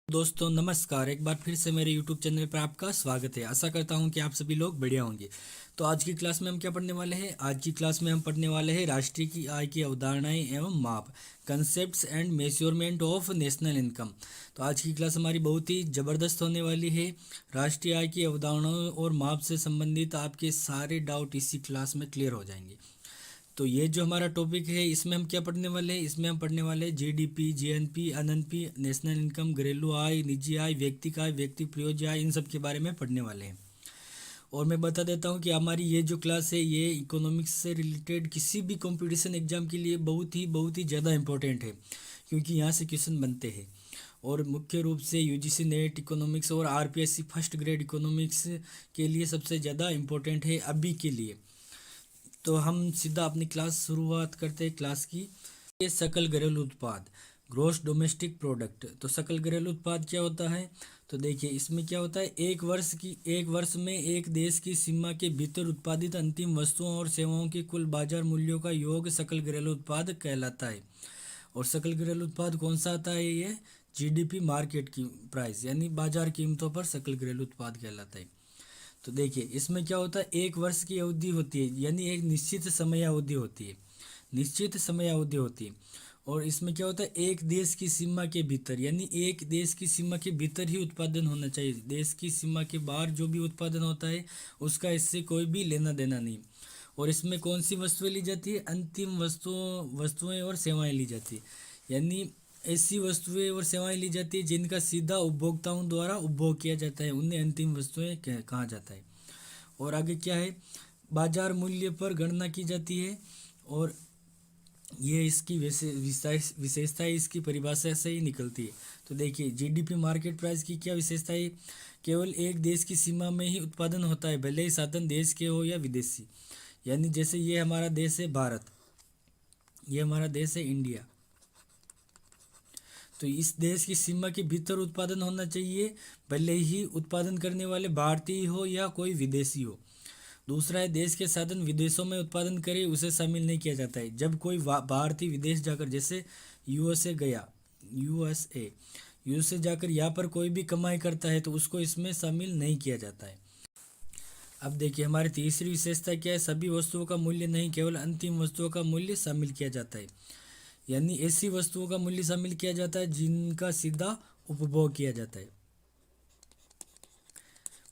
दोस्तों नमस्कार। एक बार फिर से मेरे YouTube चैनल पर आपका स्वागत है। आशा करता हूं कि आप सभी लोग बढ़िया होंगे। तो आज की क्लास में हम क्या पढ़ने वाले हैं? आज की क्लास में हम पढ़ने वाले हैं राष्ट्रीय की आय की अवधारणाएं एवं माप, concepts and measurement of national income. तो आज की क्लास हमारी बहुत ही ज़बरदस्त होने वाली है। राष्ट्रीय आय की अवधारणाओं और माप से संबंधित आपके सारे डाउट इसी क्लास में क्लियर हो जाएंगे। तो ये जो हमारा टॉपिक है इसमें हम क्या पढ़ने वाले हैं? इसमें हम पढ़ने वाले हैं GDP, GNP, NNP, national income, घरेलू आय, निजी आय, व्यक्तिगत आय, व्यक्ति प्रयोज्य आय, इन सब के बारे में पढ़ने वाले हैं। और मैं बता देता हूँ कि हमारी ये जो क्लास है ये इकोनॉमिक्स से रिलेटेड किसी भी कंपटीशन एग्जाम के लिए बहुत ही ज़्यादा इंपॉर्टेंट है, क्योंकि यहाँ से क्वेश्चन बनते हैं। और मुख्य रूप से यूजीसी नेट इकोनॉमिक्स और आरपीएससी फर्स्ट ग्रेड इकोनॉमिक्स के लिए सबसे ज़्यादा इम्पोर्टेंट है अभी के लिए। तो हम सीधा अपनी क्लास शुरुआत करते हैं क्लास की। ये सकल घरेलू उत्पाद, ग्रोस डोमेस्टिक प्रोडक्ट। तो सकल घरेलू उत्पाद क्या होता है? तो देखिए इसमें क्या होता है, एक वर्ष में एक देश की सीमा के भीतर उत्पादित अंतिम वस्तुओं और सेवाओं के कुल बाजार मूल्यों का योग सकल घरेलू उत्पाद कहलाता है। और सकल घरेलू उत्पाद कौन सा आता है? ये जीडीपी मार्केट की प्राइस यानी बाजार कीमतों पर सकल घरेलू उत्पाद कहलाता है। तो देखिए इसमें क्या होता है, एक वर्ष की अवधि होती है, यानी एक निश्चित समय अवधि होती है, निश्चित समय अवधि होती है। और इसमें क्या होता है, एक देश की सीमा के भीतर, यानी एक देश की सीमा के भीतर ही उत्पादन होना चाहिए। देश की सीमा के बाहर जो भी उत्पादन होता है उसका इससे कोई भी लेना देना नहीं। और इसमें कौन सी वस्तुएं ली जाती है? अंतिम वस्तुएं और सेवाएं ली जाती है, यानी ऐसी वस्तुएं और सेवाएं ली जाती है जिनका सीधा उपभोक्ताओं द्वारा उपभोग किया जाता है, उन्हें अंतिम वस्तुएं कहा जाता है। और आगे क्या है, बाजार मूल्य पर गणना की जाती है। और ये इसकी विशेषता है, इसकी परिभाषा से ही निकलती है। तो देखिए जीडीपी मार्केट प्राइस की क्या विशेषता है? केवल एक देश की सीमा में ही उत्पादन होता है, भले ही साधन देश के हो या विदेशी। यानी जैसे ये हमारा देश है भारत, ये हमारा देश है इंडिया, तो इस देश की सीमा के भीतर उत्पादन होना चाहिए, भले ही उत्पादन करने वाले भारतीय हो या कोई विदेशी हो। दूसरा है, देश के साधन विदेशों में उत्पादन करे उसे शामिल नहीं किया जाता है। जब कोई भारतीय विदेश जाकर, जैसे यूएसए गया, यूएसए यूएसए जाकर यहाँ पर कोई भी कमाई करता है तो उसको इसमें शामिल नहीं किया जाता है। अब देखिए हमारी तीसरी विशेषता क्या है, सभी वस्तुओं का मूल्य नहीं, केवल अंतिम वस्तुओं का मूल्य शामिल किया जाता है। यानी ऐसी वस्तुओं का मूल्य शामिल किया जाता है जिनका सीधा उपभोग किया जाता है,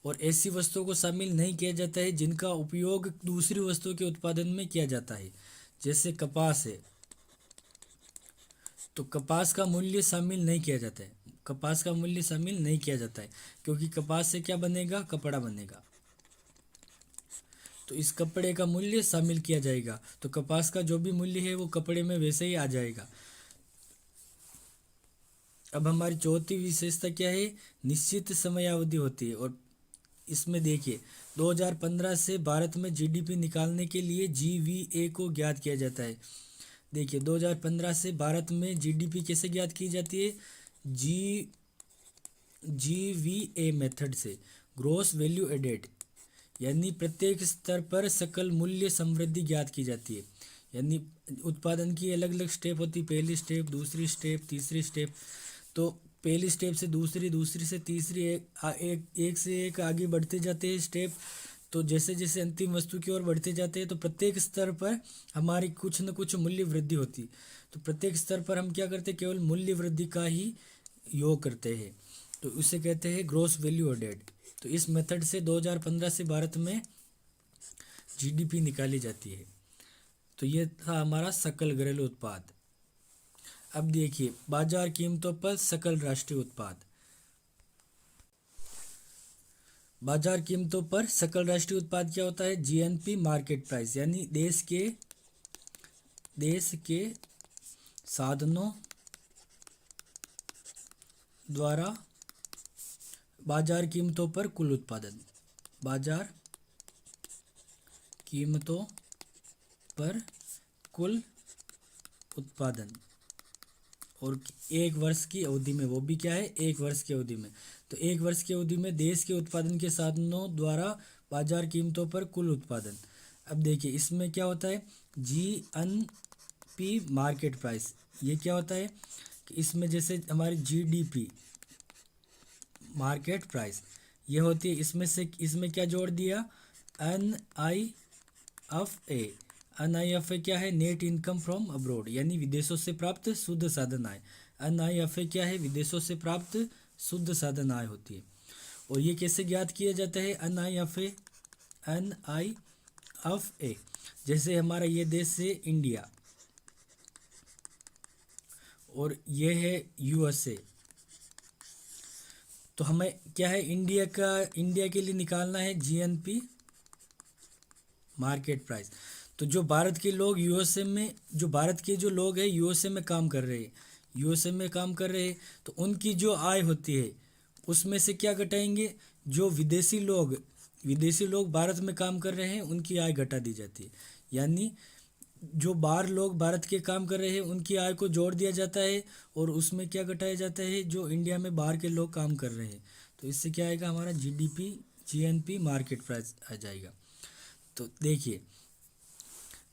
और ऐसी वस्तुओं को शामिल नहीं किया जाता है जिनका उपयोग दूसरी वस्तुओं के उत्पादन में किया जाता है। जैसे कपास है, तो कपास का मूल्य शामिल नहीं किया जाता है, कपास का मूल्य शामिल नहीं किया जाता है, क्योंकि कपास से क्या बनेगा? कपड़ा बनेगा, तो इस कपड़े का मूल्य शामिल किया जाएगा। तो कपास का जो भी मूल्य है वो कपड़े में वैसे ही आ जाएगा। अब हमारी चौथी विशेषता क्या है? निश्चित समयावधि होती है। और इसमें देखिए 2015 से भारत में जीडीपी निकालने के लिए जीवीए को ज्ञात किया जाता है। देखिए 2015 से भारत में जीडीपी कैसे ज्ञात की जाती है? जी जीवीए मेथड से, ग्रोस वैल्यू एडेड, यानी प्रत्येक स्तर पर सकल मूल्य समृद्धि ज्ञात की जाती है। यानी उत्पादन की अलग अलग स्टेप होती, पहली स्टेप, दूसरी स्टेप, तीसरी स्टेप। तो पहली स्टेप से दूसरी, दूसरी से तीसरी, एक से एक आगे बढ़ते जाते हैं स्टेप। तो जैसे जैसे अंतिम वस्तु की ओर बढ़ते जाते हैं तो प्रत्येक स्तर पर हमारी कुछ न कुछ मूल्य वृद्धि होती। तो प्रत्येक स्तर पर हम क्या करते हैं? केवल मूल्य वृद्धि का ही योग करते हैं, तो उसे कहते हैं ग्रोस वैल्यू एडेड। तो इस मेथड से 2015 से भारत में जीडीपी निकाली जाती है। तो ये था हमारा सकल घरेलू उत्पाद। अब देखिए बाजार कीमतों पर सकल राष्ट्रीय उत्पाद, बाजार कीमतों पर सकल राष्ट्रीय उत्पाद क्या होता है? जीएनपी मार्केट प्राइस, यानी देश के साधनों द्वारा बाजार कीमतों पर कुल उत्पादन, बाजार कीमतों पर कुल उत्पादन, और एक वर्ष की अवधि में, वो भी क्या है? एक वर्ष की अवधि में। तो एक वर्ष की अवधि में देश के उत्पादन के साधनों द्वारा बाजार कीमतों पर कुल उत्पादन। अब देखिए इसमें क्या होता है, जीएनपी मार्केट प्राइस। ये क्या होता है कि इसमें जैसे हमारी जीडीपी, मार्केट प्राइस ये होती है, इसमें क्या जोड़ दिया, NIFA। NIFA क्या है, नेट इनकम फ्रॉम अब्रोड, यानी विदेशों से प्राप्त शुद्ध साधन आय। NIFA क्या है, विदेशों से प्राप्त शुद्ध साधन आय होती है। और ये कैसे ज्ञात किया जाता है, NIFA, जैसे हमारा ये देश है इंडिया और ये है USA। तो हमें क्या है, इंडिया के लिए निकालना है GNP मार्केट प्राइस। तो जो भारत के लोग USA में, जो भारत के जो लोग हैं USA में काम कर रहे हैं, USA में काम कर रहे हैं, तो उनकी जो आय होती है उसमें से क्या घटाएंगे, जो विदेशी लोग भारत में काम कर रहे हैं उनकी आय घटा दी जाती है। यानी जो बाहर लोग भारत के काम कर रहे हैं उनकी आय को जोड़ दिया जाता है और उसमें क्या घटाया जाता है, जो इंडिया में बाहर के लोग काम कर रहे हैं। तो इससे क्या आएगा, हमारा GNP मार्केट प्राइस आ जाएगा। तो देखिए,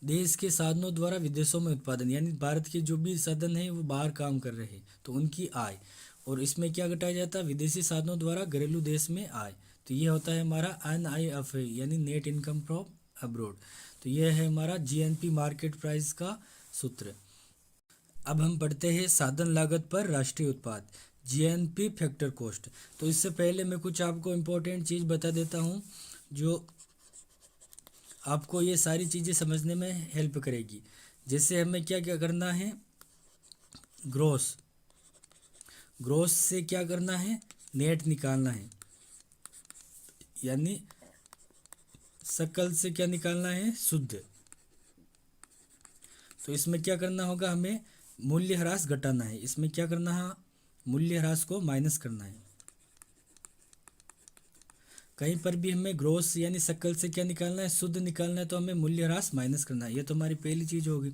देश के साधनों द्वारा विदेशों में उत्पादन, यानी भारत के जो भी साधन हैं वो बाहर काम कर रहे हैं तो उनकी आय, और इसमें क्या घटाया जाता है, विदेशी साधनों द्वारा घरेलू देश में आय। तो ये होता है हमारा NIFA, यानी नेट इनकम फ्रॉम अब्रोड। तो ये है हमारा GNP मार्केट प्राइस का सूत्र। अब हम पढ़ते हैं साधन लागत पर राष्ट्रीय उत्पाद, GNP फैक्टर कॉस्ट। तो इससे पहले मैं कुछ आपको इम्पोर्टेंट चीज़ बता देता हूँ जो आपको ये सारी चीज़ें समझने में हेल्प करेगी। जैसे हमें क्या क्या करना है, ग्रोस से क्या करना है, नेट निकालना है, यानी सकल से क्या निकालना है, शुद्ध। तो इसमें क्या करना होगा, हमें मूल्य ह्रास घटाना है। इसमें क्या करना है, मूल्य ह्रास को माइनस करना है। कहीं पर भी हमें ग्रोस यानी सकल से क्या निकालना है, शुद्ध निकालना है, तो हमें मूल्य ह्रास माइनस करना है। ये तो हमारी पहली चीज़ होगी।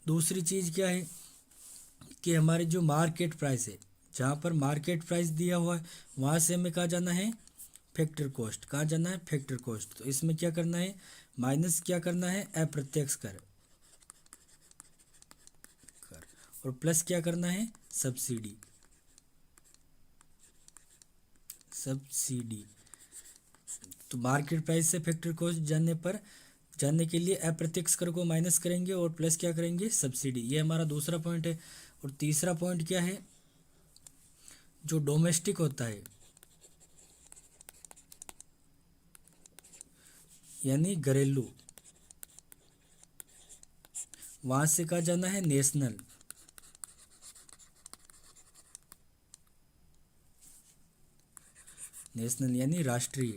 दूसरी चीज़ क्या है कि हमारे जो मार्केट प्राइस है, जहाँ पर मार्केट प्राइस दिया हुआ है वहाँ से हमें कहाँ जाना है, फैक्टर कॉस्ट। कहाँ जाना है, फैक्टर कॉस्ट। तो इसमें क्या करना है, माइनस क्या करना है, अप्रत्यक्ष कर, और प्लस क्या करना है, सब्सिडी। तो मार्केट प्राइस से फैक्टर कॉस्ट जानने के लिए अप्रत्यक्ष कर को माइनस करेंगे और प्लस क्या करेंगे, सब्सिडी। ये हमारा दूसरा पॉइंट है। और तीसरा पॉइंट क्या है, जो डोमेस्टिक होता है यानी घरेलू, वहां से कहा जाना है नेशनल। यानी राष्ट्रीय।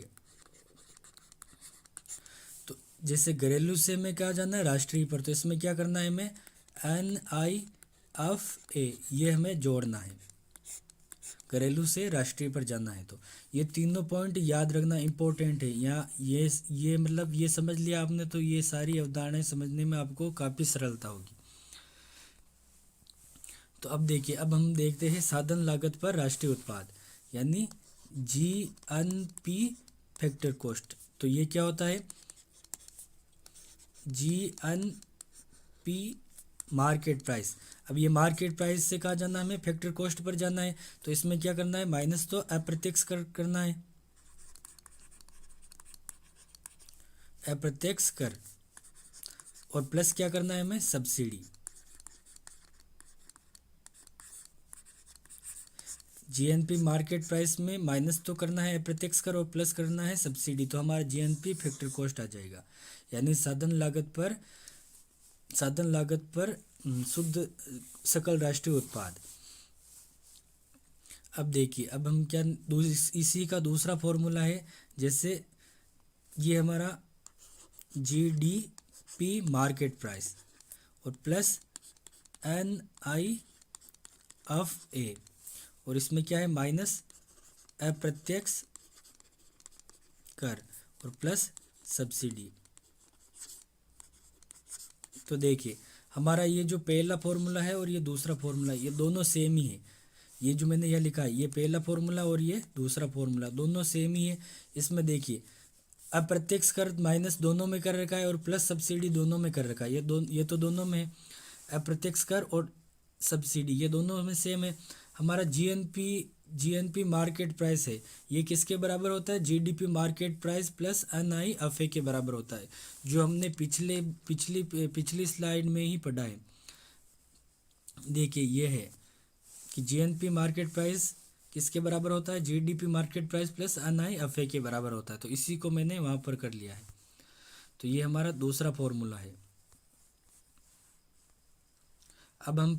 तो जैसे घरेलू से हमें क्या जाना है, राष्ट्रीय पर। तो इसमें क्या करना है, हमें NIFA ये हमें जोड़ना है, घरेलू से राष्ट्रीय पर जाना है। तो ये तीनों पॉइंट याद रखना इम्पोर्टेंट है। यहाँ ये मतलब ये समझ लिया आपने तो ये सारी अवधारणाएं समझने में आपको काफ़ी सरलता होगी। तो अब देखिए, अब हम देखते हैं साधन लागत पर राष्ट्रीय उत्पाद यानी GNP फैक्टर कॉस्ट। तो ये क्या होता है, GNP मार्केट प्राइस। अब ये मार्केट प्राइस से कहाँ जाना है, हमें फैक्टर कॉस्ट पर जाना है। तो इसमें क्या करना है, माइनस तो अप्रत्यक्ष करना है, अप्रत्यक्ष कर, और प्लस क्या करना है, हमें सब्सिडी। GNP मार्केट प्राइस में माइनस तो करना है अप्रत्यक्ष कर और प्लस करना है सब्सिडी। तो हमारा GNP फैक्टर कॉस्ट आ जाएगा, यानी साधन लागत पर शुद्ध सकल राष्ट्रीय उत्पाद। अब देखिए, अब हम क्या, इसी का दूसरा फॉर्मूला है। जैसे ये हमारा GDP मार्केट प्राइस और प्लस NIFA, और इसमें क्या है, माइनस अप्रत्यक्ष कर और प्लस सब्सिडी। तो देखिए, हमारा ये जो पहला फॉर्मूला है और ये दूसरा फॉर्मूला, ये दोनों सेम ही है। ये जो मैंने यह लिखा है, ये पहला फॉर्मूला और ये दूसरा फॉर्मूला दोनों सेम ही है। इसमें देखिए, अप्रत्यक्ष कर माइनस दोनों में कर रखा है और प्लस सब्सिडी दोनों में कर रखा है। ये तो दोनों में है, अप्रत्यक्ष कर और सब्सिडी ये दोनों में सेम है। हमारा GNP जीएनपी मार्केट प्राइस है, ये किसके बराबर होता है? जीडीपी मार्केट प्राइस प्लस एनआईएफए के बराबर होता है, जो हमने पिछली स्लाइड में ही पढ़ा है। देखिए ये है कि जीएनपी मार्केट प्राइस किसके बराबर होता है? जीडीपी मार्केट प्राइस प्लस एनआईएफए के बराबर होता है। तो इसी को मैंने वहाँ पर कर लिया है। तो ये हमारा दूसरा फॉर्मूला है। अब हम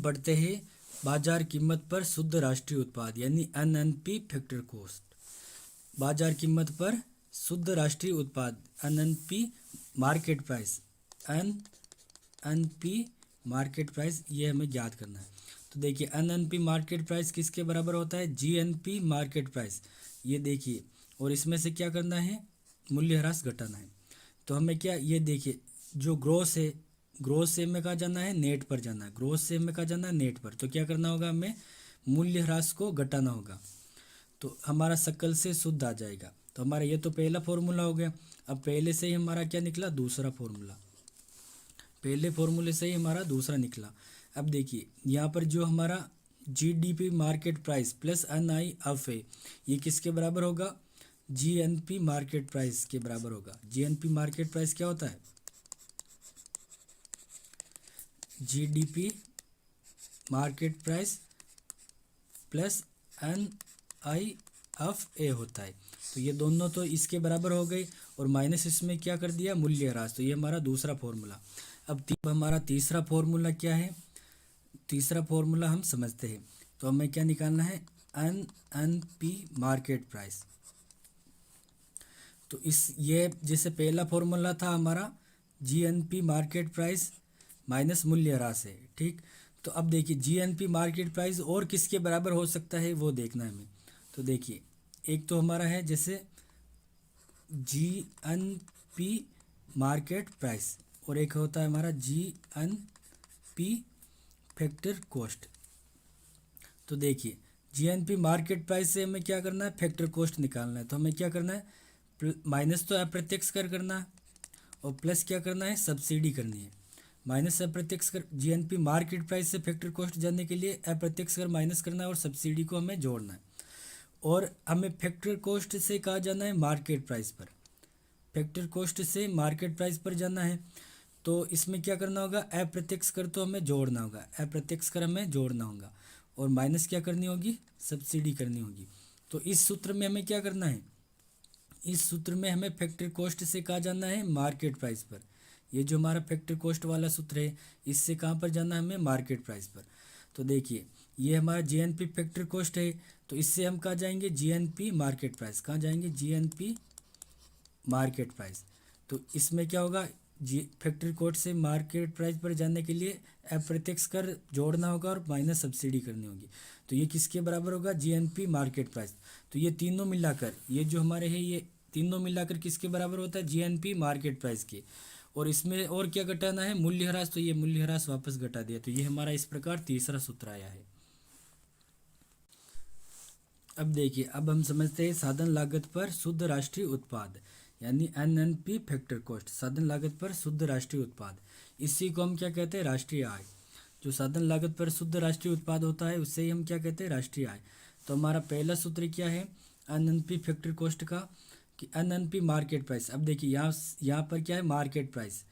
पढ़ते हैं बाजार कीमत पर शुद्ध राष्ट्रीय उत्पाद यानी एनएनपी फैक्टर कॉस्ट। बाजार कीमत पर शुद्ध राष्ट्रीय उत्पाद NNP market price, NNP market price, ये हमें याद करना है। तो देखिए एनएनपी मार्केट प्राइस किसके बराबर होता है? GNP market price. ये देखिए, और इसमें से क्या करना है? मूल्यह्रास घटाना है। तो हमें क्या, ये देखिए जो ग्रोस है, ग्रोस से हमें कहाँ जाना है? नेट पर जाना है। ग्रोस से हमें कहाँ जाना है? नेट पर। तो क्या करना होगा? हमें मूल्यह्रास को घटाना होगा, तो हमारा सकल से शुद्ध आ जाएगा। तो हमारा ये तो पहला फॉर्मूला हो गया। अब पहले से ही हमारा क्या निकला? दूसरा फॉर्मूला। पहले फॉर्मूले से ही हमारा दूसरा निकला। अब देखिए यहाँ पर जो हमारा जीडीपी मार्केट प्राइस प्लस एनआईएफए, ये किसके बराबर होगा? जीएनपी मार्केट प्राइस के बराबर होगा। जीएनपी मार्केट प्राइस क्या होता है? जीडीपी मार्केट प्राइस प्लस एनआईएफए होता है। तो ये दोनों तो इसके बराबर हो गई, और माइनस इसमें क्या कर दिया? मूल्यह्रास। तो ये हमारा दूसरा फॉर्मूला। अब हमारा तीसरा फॉर्मूला क्या है? तीसरा फॉर्मूला हम समझते हैं। तो हमें क्या निकालना है? NNP market price. तो ये जैसे पहला फॉर्मूला था हमारा जीएनपी मार्केट प्राइस माइनस मूल्यह्रास है, ठीक। तो अब देखिए जीएनपी मार्केट प्राइस और किसके बराबर हो सकता है वो देखना है हमें। तो देखिए एक तो हमारा है जैसे जीएनपी मार्केट प्राइस, और एक होता है हमारा जीएनपी फैक्टर कॉस्ट। तो देखिए जीएनपी मार्केट प्राइस से हमें क्या करना है? फैक्टर कॉस्ट निकालना है। तो हमें क्या करना है? माइनस तो अप्रत्यक्ष कर करना है, और प्लस क्या करना है? सब्सिडी करनी है। माइनस अप्रत्यक्ष कर, जीएनपी मार्केट प्राइस से फैक्टर कॉस्ट जानने के लिए अप्रत्यक्ष कर माइनस करना है, और सब्सिडी को हमें जोड़ना है। और हमें फैक्टर कॉस्ट से कहाँ जाना है? मार्केट प्राइस पर। फैक्टर कॉस्ट से मार्केट प्राइस पर जाना है। तो इसमें क्या करना होगा? अप्रत्यक्ष कर तो हमें जोड़ना होगा, अप्रत्यक्ष कर हमें जोड़ना होगा, और माइनस क्या करनी होगी? सब्सिडी करनी होगी। तो इस सूत्र में हमें क्या करना है? इस सूत्र में हमें फैक्टर कॉस्ट से कहाँ जाना है? मार्केट प्राइस पर। ये जो हमारा फैक्टर कॉस्ट वाला सूत्र है, इससे कहाँ पर जाना है हमें? मार्केट प्राइस पर। तो देखिए ये हमारा जीएनपी फैक्टर कॉस्ट है, तो इससे हम कहाँ जाएंगे? GNP market price. कहाँ जाएंगे? GNP market price. तो इसमें क्या होगा? जी फैक्टर कॉस्ट से मार्केट प्राइस पर जाने के लिए अप्रत्यक्ष कर जोड़ना होगा और माइनस सब्सिडी करनी होगी। तो ये किसके बराबर होगा? GNP market price. तो ये तीनों मिलाकर, ये जो हमारे हैं ये तीनों मिलाकर किसके बराबर होता है? जीएनपी मार्केट प्राइस के। और इसमें और क्या घटाना है? मूल्यह्रास। तो ये मूल्यह्रास वापस घटा दिया। तो ये हमारा इस प्रकार तीसरा सूत्र आया है। अब देखिए अब हम समझते हैं साधन लागत पर शुद्ध राष्ट्रीय उत्पाद यानी एनएनपी फैक्टर कॉस्ट। साधन लागत पर शुद्ध राष्ट्रीय उत्पाद, इसी को हम क्या कहते हैं? राष्ट्रीय आय। जो साधन लागत पर शुद्ध राष्ट्रीय उत्पाद होता है उससे ही हम क्या कहते हैं? राष्ट्रीय आय। तो हमारा पहला सूत्र क्या है एनएनपी फैक्टर कॉस्ट का? कि एनएनपी मार्केट प्राइस। अब देखिए यहाँ पर क्या है? Market price.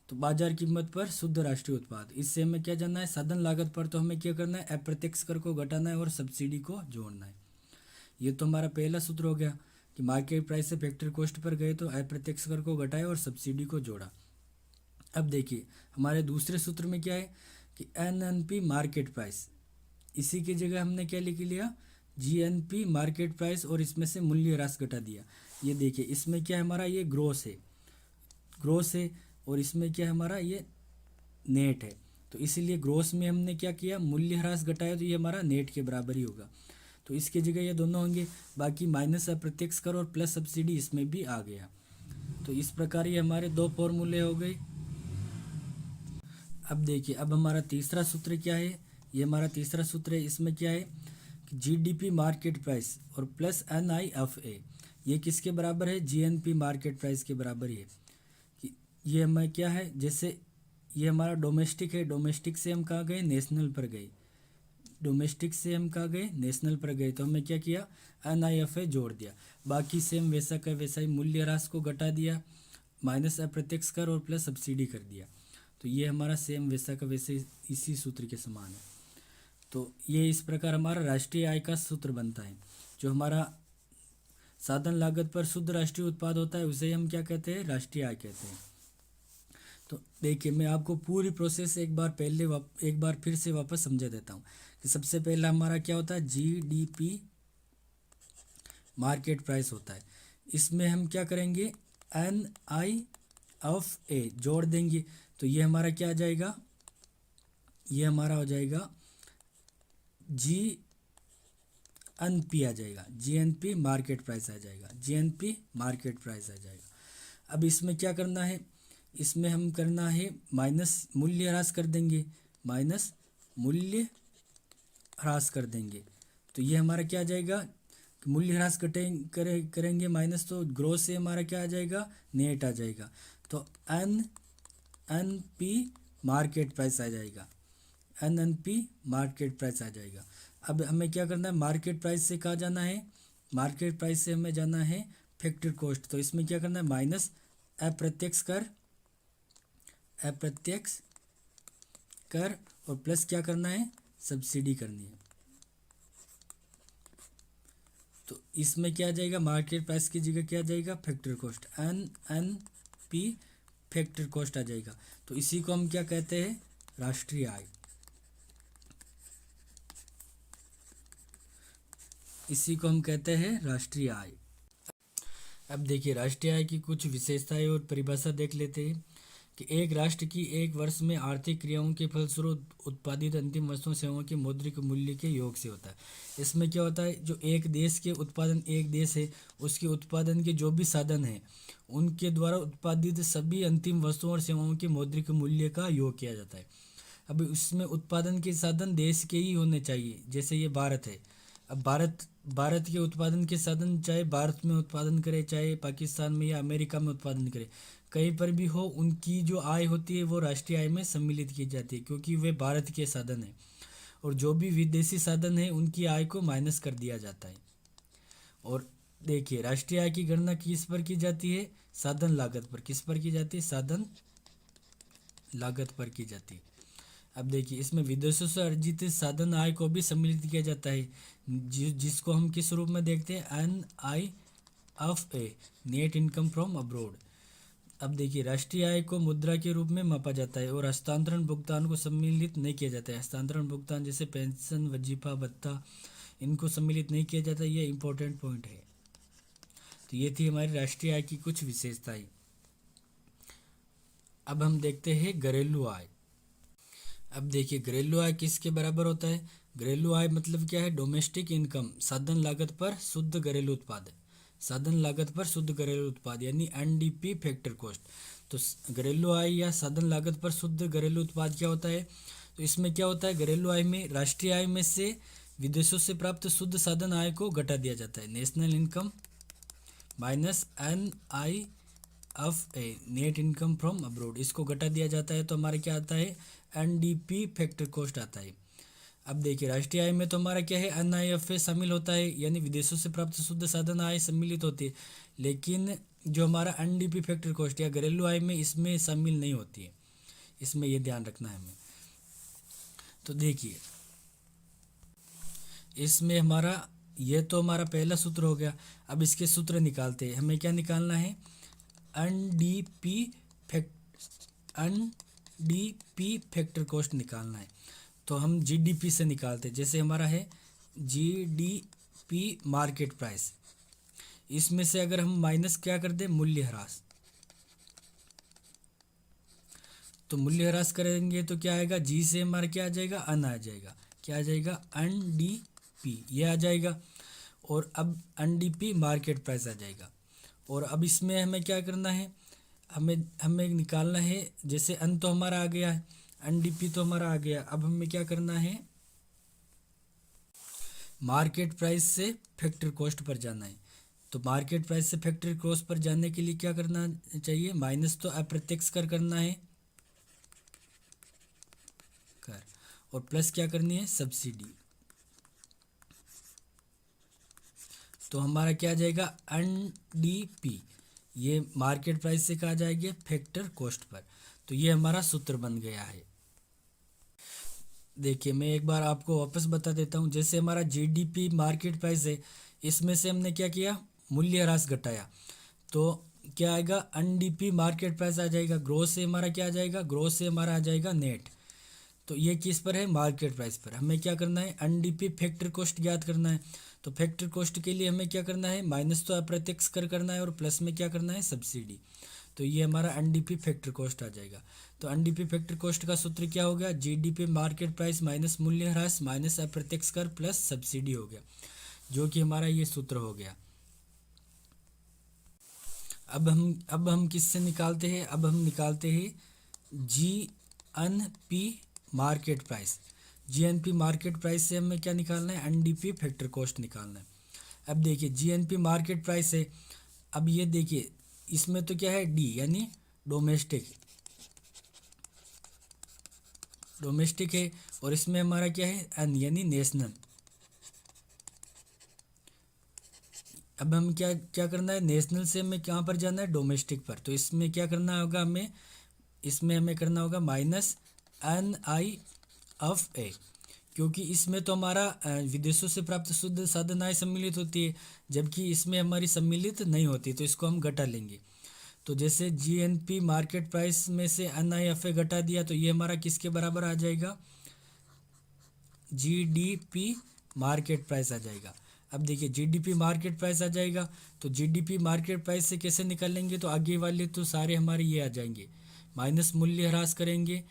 तो बाजार कीमत पर शुद्ध राष्ट्रीय उत्पाद, इससे हमें क्या जानना है? साधन लागत पर तो हमें क्या करना है? अप्रत्यक्ष कर को घटाना है और सब्सिडी को जोड़ना है। ये तो हमारा पहला सूत्र हो गया कि मार्केट प्राइस से फैक्टर कॉस्ट पर गए तो अप्रत्यक्ष कर को घटाया और सब्सिडी को जोड़ा। अब देखिए हमारे दूसरे सूत्र में क्या है कि एनएनपी मार्केट प्राइस, इसी की जगह हमने क्या लिख लिया? जीएनपी मार्केट प्राइस, और इसमें से मूल्यह्रास घटा दिया। ये देखिए इसमें क्या है हमारा? ये ग्रोस है, ग्रोस है, और इसमें क्या है हमारा? ये नेट है। तो इसीलिए ग्रोस में हमने क्या किया? मूल्यह्रास घटाया, तो ये हमारा नेट के बराबर ही होगा। तो इसकी जगह ये दोनों होंगे। बाकी माइनस अप्रत्यक्ष कर और प्लस सब्सिडी इसमें भी आ गया। तो इस प्रकार ये हमारे दो फॉर्मूले हो गए। अब देखिए अब हमारा तीसरा सूत्र क्या है? ये हमारा तीसरा सूत्र है। इसमें क्या है कि जीडीपी मार्केट प्राइस और प्लस एनआईएफए, ये किसके बराबर है? जीएनपी मार्केट प्राइस के बराबर ही है। कि ये हमें क्या है? जैसे ये हमारा डोमेस्टिक है, डोमेस्टिक से हम कहाँ गए? नेशनल पर गए। डोमेस्टिक से हम कहाँ गए, नेशनल पर गए, तो हमने क्या किया, NIFA जोड़ दिया। बाकी सेम वैसा का वैसा ही मूल्य ह्रास को घटा दिया, माइनस अप्रत्यक्ष कर और प्लस सब्सिडी कर दिया। तो ये हमारा सेम वैसा का वैसे इसी सूत्र के समान है। तो ये इस प्रकार हमारा राष्ट्रीय आय का सूत्र बनता है। जो हमारा साधन लागत पर शुद्ध राष्ट्रीय उत्पाद होता है उसे हम क्या कहते हैं, राष्ट्रीय आय कहते हैं। तो देखिए मैं आपको पूरी प्रोसेस एक बार फिर से वापस समझा देता हूँ कि सबसे पहला हमारा क्या होता है, GDP मार्केट प्राइस होता है। इसमें हम क्या करेंगे, NIFA जोड़ देंगे, तो ये हमारा क्या आ जाएगा, ये हमारा हो जाएगा GNP आ जाएगा, GNP मार्केट प्राइस आ जाएगा, GNP मार्केट प्राइस आ जाएगा। अब इसमें क्या करना है, इसमें हम करना है माइनस मूल्य ह्रास कर देंगे, माइनस मूल्य ह्रास कर देंगे। तो ये हमारा क्या आ जाएगा, मूल्य ह्रास करेंगे माइनस, तो ग्रोस से हमारा क्या आ जाएगा, नेट आ जाएगा। तो NNP मार्केट प्राइस आ जाएगा, NNP मार्केट प्राइस आ जाएगा। अब हमें क्या करना है, मार्केट प्राइस से कहाँ जाना है, मार्केट प्राइस से हमें जाना है फैक्टर कॉस्ट। तो इसमें क्या करना है, माइनस अप्रत्यक्ष कर और प्लस क्या करना है, सब्सिडी करनी है। तो इसमें क्या आ जाएगा, मार्केट प्राइस की जगह क्या आ जाएगा, factor cost, NNP factor cost आ जाएगा। तो इसी को हम क्या कहते हैं, राष्ट्रीय आय। इसी को हम कहते हैं राष्ट्रीय आय। अब देखिए राष्ट्रीय आय की कुछ विशेषताएं और परिभाषा देख लेते हैं कि एक राष्ट्र की एक वर्ष में आर्थिक क्रियाओं के फलस्वरूप उत्पादित अंतिम वस्तुओं सेवाओं के मौद्रिक मूल्य के योग से होता है। इसमें क्या होता है, जो एक देश के उत्पादन, एक देश है उसके उत्पादन के जो भी साधन हैं उनके द्वारा उत्पादित सभी अंतिम वस्तुओं और सेवाओं के मौद्रिक मूल्य का योग किया जाता है। अब उसमें उत्पादन के साधन देश के ही होने चाहिए, जैसे ये भारत है। अब भारत के उत्पादन के साधन चाहे भारत में उत्पादन करे, चाहे पाकिस्तान में या अमेरिका में उत्पादन करे, कहीं पर भी हो, उनकी जो आय होती है वो राष्ट्रीय आय में सम्मिलित की जाती है, क्योंकि वे भारत के साधन हैं। और जो भी विदेशी साधन है उनकी आय को माइनस कर दिया जाता है। और देखिए राष्ट्रीय आय की गणना किस पर की जाती है, साधन लागत पर। किस पर की जाती है, साधन लागत पर की जाती है। अब देखिए इसमें विदेशों से अर्जित साधन आय को भी सम्मिलित किया जाता है, जिसको हम किस रूप में देखते हैं, NIFA net income from abroad. अब देखिए राष्ट्रीय आय को मुद्रा के रूप में मापा जाता है और हस्तांतरण भुगतान को सम्मिलित नहीं किया जाता है। हस्तांतरण भुगतान जैसे पेंशन, वजीफा, भत्ता, इनको सम्मिलित नहीं किया जाता। ये इंपॉर्टेंट पॉइंट है। तो ये थी हमारी राष्ट्रीय आय की कुछ विशेषताएं। अब हम देखते हैं घरेलू आय। अब देखिए घरेलू आय किसके बराबर होता है, घरेलू आय मतलब क्या है, डोमेस्टिक इनकम साधन लागत पर शुद्ध घरेलू उत्पाद, साधन लागत पर शुद्ध घरेलू उत्पाद यानी NDP फैक्टर कॉस्ट। तो घरेलू आय या साधन लागत पर शुद्ध घरेलू उत्पाद क्या होता है, तो इसमें क्या होता है, घरेलू आय में राष्ट्रीय आय में से विदेशों से प्राप्त शुद्ध साधन आय को घटा दिया जाता है, national income minus NIFA net income from abroad, इसको घटा दिया जाता है। तो हमारा क्या आता है, NDP फैक्टर कॉस्ट आता है। अब देखिए राष्ट्रीय आय में तो हमारा क्या है, NIFA शामिल होता है, यानी विदेशों से प्राप्त शुद्ध साधन आय सम्मिलित होती है, लेकिन जो हमारा NDP फैक्टर कॉस्ट या घरेलू आय में इसमें शामिल नहीं होती है। इसमें ये ध्यान रखना है हमें। तो देखिए इसमें हमारा ये तो हमारा पहला सूत्र हो गया। अब इसके सूत्र निकालते हैं। हमें क्या निकालना है, NDP फैक्टर कॉस्ट निकालना है। तो हम GDP से निकालते हैं। जैसे हमारा है GDP मार्केट प्राइस, इसमें से अगर हम माइनस क्या कर दें, मूल्य ह्रास, तो मूल्य ह्रास करेंगे तो क्या आएगा, G से हमारा क्या आ जाएगा, अन आ जाएगा। क्या आ जाएगा, NDP ये आ जाएगा। और अब NDP मार्केट प्राइस आ जाएगा। और अब इसमें हमें क्या करना है, हमें निकालना है, जैसे अन तो हमारा आ गया है, NDP तो हमारा आ गया। अब हमें क्या करना है, मार्केट प्राइस से फैक्टर कॉस्ट पर जाना है। तो मार्केट प्राइस से फैक्टर कॉस्ट पर जाने के लिए क्या करना चाहिए, माइनस तो अप्रत्यक्ष कर करना है कर, और प्लस क्या करनी है, सब्सिडी। तो हमारा क्या आ जाएगा NDP, ये मार्केट प्राइस से कहा जाएगा फैक्टर कॉस्ट पर। तो ये हमारा सूत्र बन गया है। देखिए मैं एक बार आपको वापस बता देता हूँ। जैसे हमारा GDP मार्केट प्राइस है, इसमें से हमने क्या किया, मूल्य ह्रास घटाया, तो क्या आएगा NDP मार्केट प्राइस आ जाएगा। ग्रोस से हमारा क्या आ जाएगा, ग्रोस से हमारा आ जाएगा नेट। तो ये किस पर है, मार्केट प्राइस पर। हमें क्या करना है, NDP फैक्टर कॉस्ट ज्ञात करना है। तो फैक्टर कॉस्ट के लिए हमें क्या करना है, माइनस तो अप्रत्यक्ष कर करना है और प्लस में क्या करना है, सब्सिडी। तो ये हमारा NDP फैक्टर कॉस्ट आ जाएगा। तो NDP फैक्टर कॉस्ट का सूत्र क्या हो गया, GDP मार्केट प्राइस माइनस मूल्य ह्रास माइनस अप्रत्यक्ष कर प्लस सब्सिडी हो गया, जो कि हमारा ये सूत्र हो गया। अब हम किससे निकालते हैं, अब हम निकालते हैं GNP market price. GNP market price से हमें क्या निकालना है, NDP फैक्टर कॉस्ट निकालना है। अब देखिए GNP मार्केट प्राइस है, अब ये देखिए इसमें तो क्या है D यानी डोमेस्टिक है, और इसमें हमारा क्या है N यानी नेशनल। अब हम क्या क्या करना है, नेशनल से हमें कहाँ पर जाना है, डोमेस्टिक पर। तो इसमें क्या करना होगा हमें, इसमें हमें करना होगा -NI/A, क्योंकि इसमें तो हमारा विदेशों से प्राप्त शुद्ध साधन आय सम्मिलित होती है, जबकि इसमें हमारी सम्मिलित नहीं होती, तो इसको हम घटा लेंगे। तो जैसे GNP मार्केट प्राइस में से NIFA घटा दिया, तो ये हमारा किसके बराबर आ जाएगा, GDP मार्केट प्राइस आ जाएगा। अब देखिए GDP मार्केट प्राइस आ जाएगा, तो GDP मार्केट प्राइस से कैसे निकालेंगे, तो आगे वाले तो सारे हमारे ये आ जाएंगे, माइनस मूल्य ह्रास करेंगे,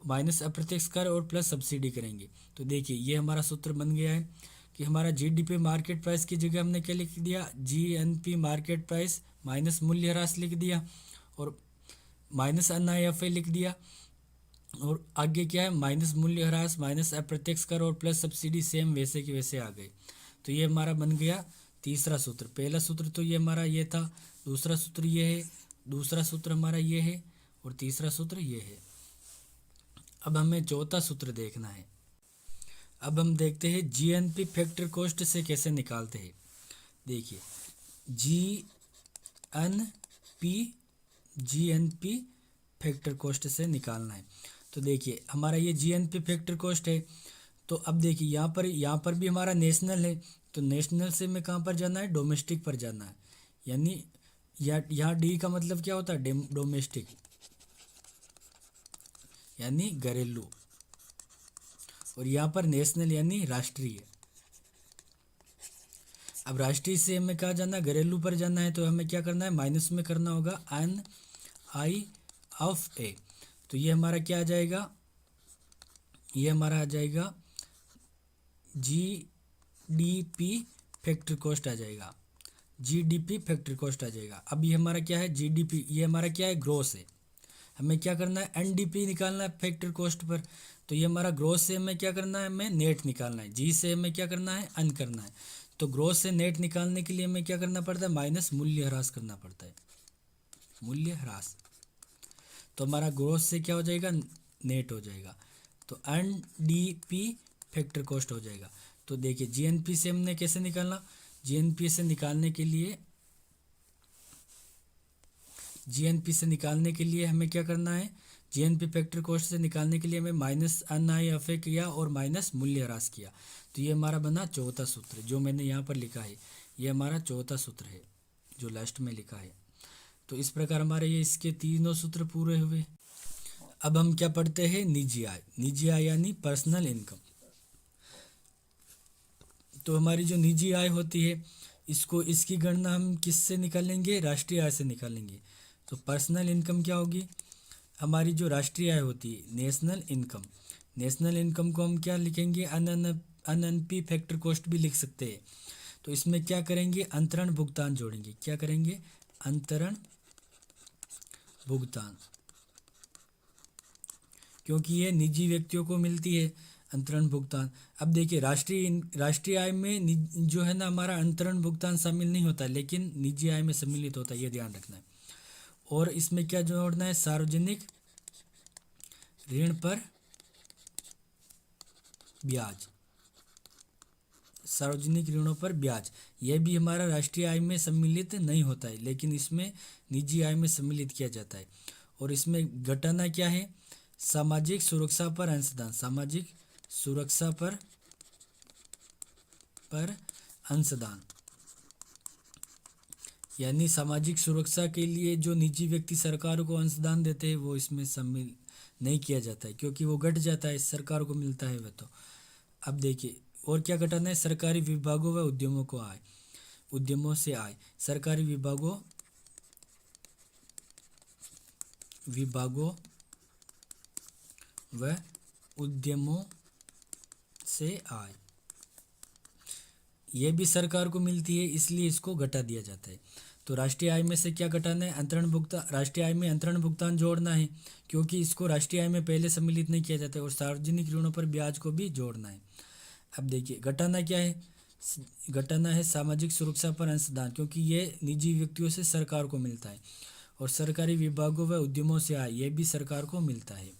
माइनस अप्रत्यक्ष कर और प्लस सब्सिडी करेंगे। तो देखिए ये हमारा सूत्र बन गया है कि हमारा GDP मार्केट प्राइस की जगह हमने क्या लिख दिया, GNP मार्केट प्राइस माइनस मूल्य ह्रास लिख दिया और माइनस NIFA लिख दिया, और आगे क्या है, माइनस मूल्य ह्रास माइनस अप्रत्यक्ष कर और प्लस सब्सिडी, सेम वैसे के वैसे आ गए। तो ये हमारा बन गया तीसरा सूत्र। पहला सूत्र तो ये हमारा ये था, दूसरा सूत्र ये है, दूसरा सूत्र हमारा ये है, और तीसरा सूत्र ये है। अब हमें चौथा सूत्र देखना है। अब हम देखते हैं GNP फैक्टर कॉस्ट से कैसे निकालते हैं। देखिए GNP फैक्टर कॉस्ट से निकालना है। तो देखिए हमारा ये GNP फैक्टर कॉस्ट है, तो अब देखिए यहाँ पर भी हमारा नेशनल है, तो नेशनल से हमें कहाँ पर जाना है, डोमेस्टिक पर जाना है। यानी यहाँ D का मतलब क्या होता है, डोमेस्टिक यानी घरेलू, और यहाँ पर नेशनल यानी राष्ट्रीय। अब राष्ट्रीय से हमें कहाँ जाना है, घरेलू पर जाना है, तो हमें क्या करना है, माइनस में करना होगा NIFA। तो ये हमारा क्या आ जाएगा, ये हमारा आ जाएगा GDP फैक्टर कॉस्ट आ जाएगा, GDP फैक्टर कॉस्ट आ जाएगा। अब ये हमारा क्या है, GDP, ये हमारा क्या है, ग्रोस है। हमें क्या करना है, NDP निकालना है फैक्टर कॉस्ट पर। तो ये हमारा ग्रोस से हमें क्या करना है, हमें नेट निकालना है। G से हमें क्या करना है, अन करना है। तो ग्रोस से नेट निकालने के लिए हमें क्या करना पड़ता है, माइनस मूल्य ह्रास करना पड़ता है, मूल्य ह्रास। तो हमारा ग्रोस से क्या हो जाएगा, नेट हो जाएगा, तो NDP फैक्टर कॉस्ट हो जाएगा। तो देखिए GNP से हमने कैसे निकालना, GNP से निकालने के लिए हमें क्या करना है, GNP फैक्टर कॉस्ट से निकालने के लिए हमें माइनस NIFA किया और माइनस मूल्य ह्रास किया। तो ये हमारा बना चौथा सूत्र, जो मैंने यहाँ पर लिखा है, ये हमारा चौथा सूत्र है जो लास्ट में लिखा है। तो इस प्रकार हमारे ये इसके तीनों सूत्र पूरे हुए। अब हम क्या पढ़ते हैं, निजी आय। निजी आय यानी पर्सनल इनकम। तो हमारी जो निजी आय होती है, इसकी गणना हम किससे निकालेंगे, राष्ट्रीय आय से निकालेंगे। तो पर्सनल इनकम क्या होगी, हमारी जो राष्ट्रीय आय होती है, नेशनल इनकम। नेशनल इनकम को हम क्या लिखेंगे, NNP फैक्टर कॉस्ट भी लिख सकते हैं। तो इसमें क्या करेंगे, अंतरण भुगतान जोड़ेंगे। क्या करेंगे, अंतरण भुगतान, क्योंकि ये निजी व्यक्तियों को मिलती है अंतरण भुगतान। अब देखिए राष्ट्रीय आय में जो है ना, हमारा अंतरण भुगतान शामिल नहीं होता, लेकिन निजी आय में सम्मिलित होता है, ये ध्यान रखना है। और इसमें क्या जोड़ना है, सार्वजनिक ऋण पर ब्याज। सार्वजनिक ऋणों पर ब्याज, यह भी हमारा राष्ट्रीय आय में सम्मिलित नहीं होता है, लेकिन इसमें निजी आय में सम्मिलित किया जाता है। और इसमें घटाना क्या है, सामाजिक सुरक्षा पर अंशदान, सामाजिक सुरक्षा पर अंशदान, यानी सामाजिक सुरक्षा के लिए जो निजी व्यक्ति सरकार को अंशदान देते हैं वो इसमें शामिल नहीं किया जाता है, क्योंकि वो घट जाता है, सरकार को मिलता है वह। तो अब देखिए और क्या घटाना है, सरकारी विभागों व उद्यमों को आय, उद्यमों से आय, सरकारी विभागों व उद्यमों से आय, ये भी सरकार को मिलती है, इसलिए इसको घटा दिया जाता है। तो राष्ट्रीय आय में से क्या घटाना है, अंतरण भुगतान, राष्ट्रीय आय में अंतरण भुगतान जोड़ना है, क्योंकि इसको राष्ट्रीय आय में पहले सम्मिलित नहीं किया जाता है। और सार्वजनिक ऋणों पर ब्याज को भी जोड़ना है। अब देखिए घटाना क्या है, घटाना है सामाजिक सुरक्षा पर अंशदान, क्योंकि ये निजी व्यक्तियों से सरकार को मिलता है। और सरकारी विभागों व उद्यमों से आय, ये भी सरकार को मिलता है।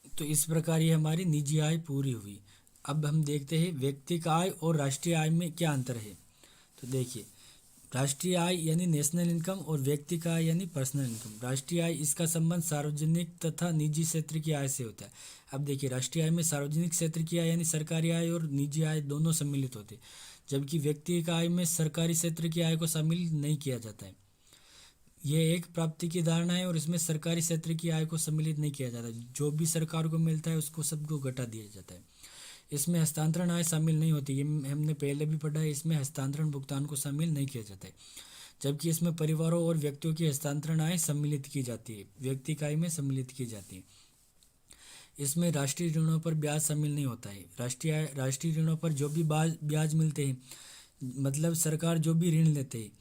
तो इस प्रकार ये हमारी निजी आय पूरी हुई। अब हम देखते हैं व्यक्तिगत आय और राष्ट्रीय आय में क्या अंतर है। तो देखिए राष्ट्रीय आय यानी नेशनल इनकम और व्यक्तिगत आय यानी पर्सनल इनकम। राष्ट्रीय आय इसका संबंध सार्वजनिक तथा निजी क्षेत्र की आय से होता है। अब देखिए राष्ट्रीय आय में सार्वजनिक क्षेत्र की आय यानी सरकारी आय और निजी आय दोनों सम्मिलित होते हैं, जबकि व्यक्तिगत आय में सरकारी क्षेत्र की आय को शामिल नहीं किया जाता है। यह एक प्राप्ति की धारणा है और इसमें सरकारी क्षेत्र की आय को सम्मिलित नहीं किया जाता। जो भी सरकार को मिलता है उसको सबको घटा दिया जाता है। इसमें हस्तांतरण आय शामिल नहीं होती, ये हमने पहले भी पढ़ा है। इसमें हस्तांतरण भुगतान को शामिल नहीं किया जाता है, जबकि इसमें परिवारों और व्यक्तियों की हस्तांतरण आय सम्मिलित की जाती है, व्यक्तिगत आय में सम्मिलित की जाती है। इसमें राष्ट्रीय ऋणों पर ब्याज शामिल नहीं होता है। राष्ट्रीय ऋणों पर जो भी ब्याज मिलते हैं, मतलब सरकार जो भी ऋण लेते हैं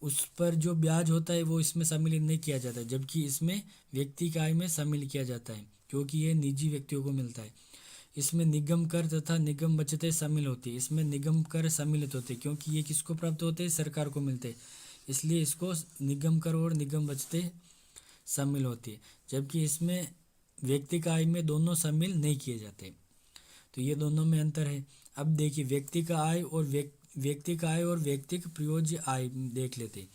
उस पर जो ब्याज होता है वो इसमें शामिल नहीं किया जाता है, जबकि इसमें व्यक्तिगत आय में शामिल किया जाता है, क्योंकि ये निजी व्यक्तियों को मिलता है। इसमें निगम कर तथा निगम बचतें शामिल होती है। इसमें निगम कर सम्मिलित होते हैं, क्योंकि ये किसको प्राप्त होते हैं, सरकार को मिलते हैं, इसलिए इसको निगम कर और निगम बचतें शामिल होती है। जबकि इसमें व्यक्तिगत आय में दोनों शामिल नहीं किए जाते। तो ये दोनों में अंतर है। अब देखिए व्यक्तिगत आय और व्यक्तिगत प्रयोज्य आय देख लेते हैं।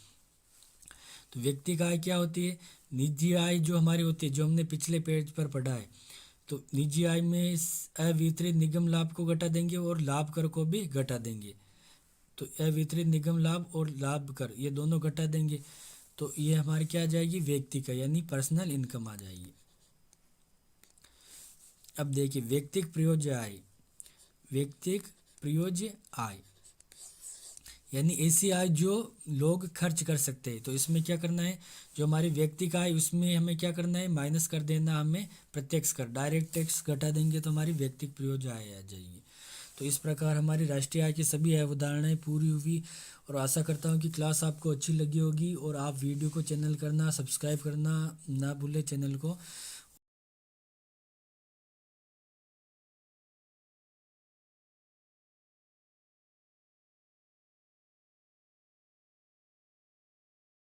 तो व्यक्तिगत आय क्या होती है, निजी आय जो हमारी होती है, जो हमने पिछले पेज पर पढ़ा है। तो निजी आय में अवितरित निगम लाभ को घटा देंगे और लाभ कर को भी घटा देंगे। तो अवितरित निगम लाभ और लाभ कर ये दोनों घटा देंगे, तो ये हमारी क्या आ जाएगी, व्यक्तिगत यानी पर्सनल इनकम आ जाएगी। अब देखिए व्यक्तिगत प्रयोज्य आय यानी ऐसी आय जो लोग खर्च कर सकते हैं। तो इसमें क्या करना है, जो हमारी व्यक्तिगत आय उसमें हमें क्या करना है, माइनस कर देना, हमें प्रत्यक्ष कर डायरेक्ट टैक्स घटा देंगे तो हमारी व्यक्तिगत प्रयोज्य आय आ जाएगी। तो इस प्रकार हमारी राष्ट्रीय आय की सभी अवधारणाएं पूरी हुई और आशा करता हूं कि क्लास आपको अच्छी लगी होगी। और आप वीडियो को चैनल करना सब्सक्राइब करना ना भूलें चैनल को,